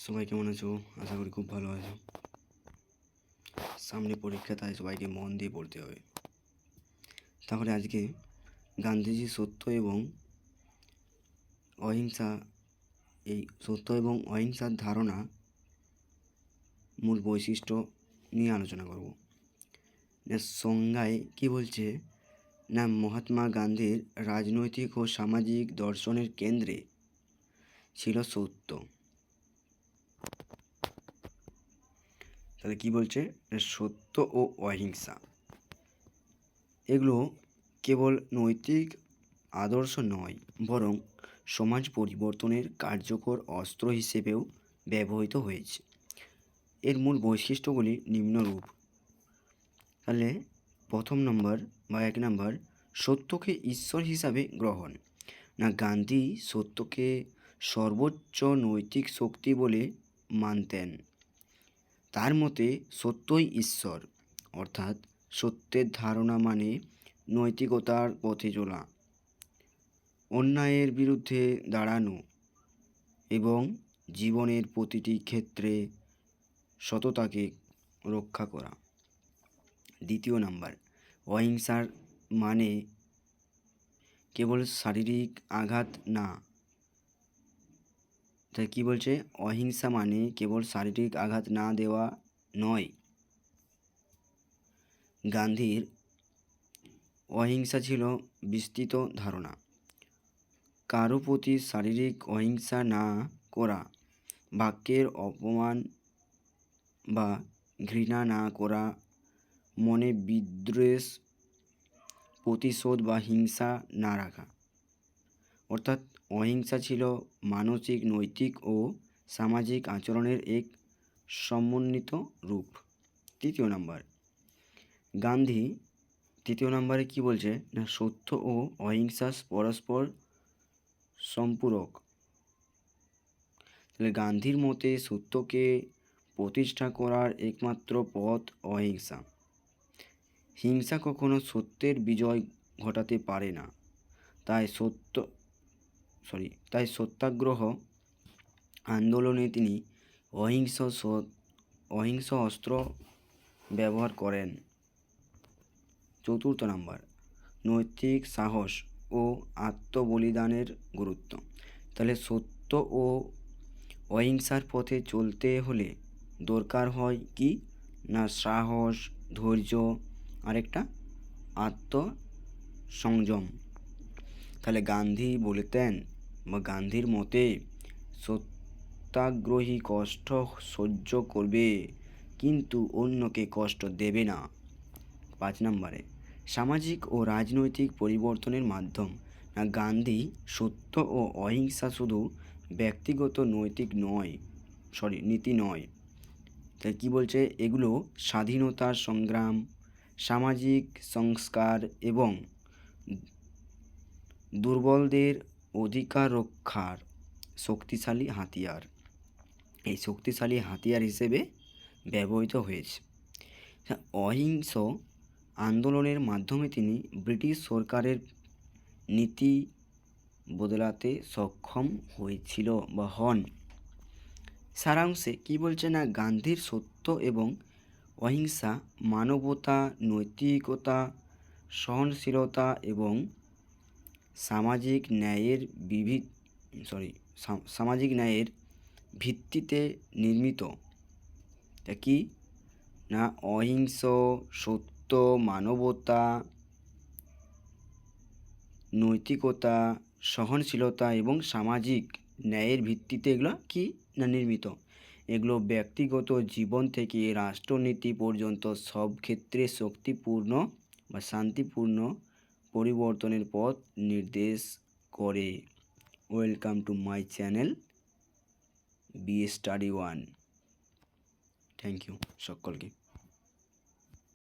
সবাই কেমন আছো? আশা করি খুব ভালো আছো। সামনে পরীক্ষা, তাই সবাইকে মন দিয়ে পড়তে হবে। তাহলে আজকে গান্ধীজি সত্য এবং অহিংসা, এই সত্য এবং অহিংসার ধারণা মূল বৈশিষ্ট্য নিয়ে আলোচনা করব। সংজ্ঞায় কি বলছে না, মহাত্মা গান্ধীর রাজনৈতিক ও সামাজিক দর্শনের কেন্দ্রে ছিল সত্য। তাহলে কি বলছে, সত্য ও অহিংসা এগুলো কেবল নৈতিক আদর্শ নয়, বরং সমাজ পরিবর্তনের কার্যকর অস্ত্র হিসেবেও ব্যবহৃত হয়েছে। এর মূল বৈশিষ্ট্যগুলি নিম্নরূপ। তাহলে প্রথম নম্বর বা 1 নম্বর, সত্যকে ঈশ্বর হিসাবে গ্রহণ। না, গান্ধী সত্যকে সর্বোচ্চ নৈতিক শক্তি বলে মানতেন। তার মতে সত্যই ঈশ্বর, অর্থাৎ সত্যের ধারণা মানে নৈতিকতার পথে চলা, অন্যায়ের বিরুদ্ধে দাঁড়ানো এবং জীবনের প্রতিটি ক্ষেত্রে সততাকে রক্ষা করা। দ্বিতীয় নাম্বার, অহিংসার মানে কেবল শারীরিক আঘাত না। তাই কি বলছে, অহিংসা মানে কেবল শারীরিক আঘাত না দেওয়া নয়। গান্ধীর অহিংসা ছিল বিস্তৃত ধারণা। কারো প্রতি শারীরিক অহিংসা না করা, বাক্যের অপমান বা ঘৃণা না করা, মনে বিদ্বেষ, প্রতিশোধ বা হিংসা না রাখা। অর্থাৎ অহিংসা ছিল মানসিক, নৈতিক ও সামাজিক আচরণের এক সমন্বিত রূপ। তৃতীয় নাম্বার, গান্ধী তৃতীয় নম্বরে কি বলছে না, সত্য ও অহিংসা পরস্পর সম্পূরক। তাহলে গান্ধীর মতে সত্যকে প্রতিষ্ঠা করার একমাত্র পথ অহিংসা। হিংসা কখনো সত্যের বিজয় ঘটাতে পারে না। তাই সত্যাগ্রহ আন্দোলনে তিনি অহিংস অস্ত্র ব্যবহার করেন। চতুর্থ নাম্বার, নৈতিক সাহস ও আত্মবলিদানের গুরুত্ব। তাহলে সত্য ও অহিংসার পথে চলতে হলে দরকার হয় কি না, সাহস, ধৈর্য, আরেকটা আত্মসংযম। তাহলে গান্ধী বলতেন বা গান্ধীর মতে সত্যাগ্রহী কষ্ট সহ্য করবে কিন্তু অন্যকে কষ্ট দেবে না। 5 নম্বরে, সামাজিক ও রাজনৈতিক পরিবর্তনের মাধ্যম। না, গান্ধী সত্য ও অহিংসা শুধু ব্যক্তিগত নীতি নয়। তাই কি বলছে, এগুলো স্বাধীনতার সংগ্রাম, সামাজিক সংস্কার এবং দুর্বলদের অধিকার রক্ষার শক্তিশালী হাতিয়ার। এই শক্তিশালী হাতিয়ার হিসেবে ব্যবহৃত হয়েছে। অহিংস আন্দোলনের মাধ্যমে তিনি ব্রিটিশ সরকারের নীতি বদলাতে সক্ষম হয়েছিল বা হন। সারাংশে কি বলছে না, গান্ধীর সত্য এবং অহিংসা মানবতা, নৈতিকতা, সহনশীলতা এবং সামাজিক ন্যায়ের ভিত্তিতে নির্মিত। তা কি না, অহিংস, সত্য, মানবতা, নৈতিকতা, সহনশীলতা এবং সামাজিক ন্যায়ের ভিত্তিতে এগুলো কি না নির্মিত। এগুলো ব্যক্তিগত জীবন থেকে রাষ্ট্রনীতি পর্যন্ত সব ক্ষেত্রে শক্তিপূর্ণ বা শান্তিপূর্ণ পরিবর্তনের পথ নির্দেশ করে। Welcome to my channel B study 1। Thank you সকলকে।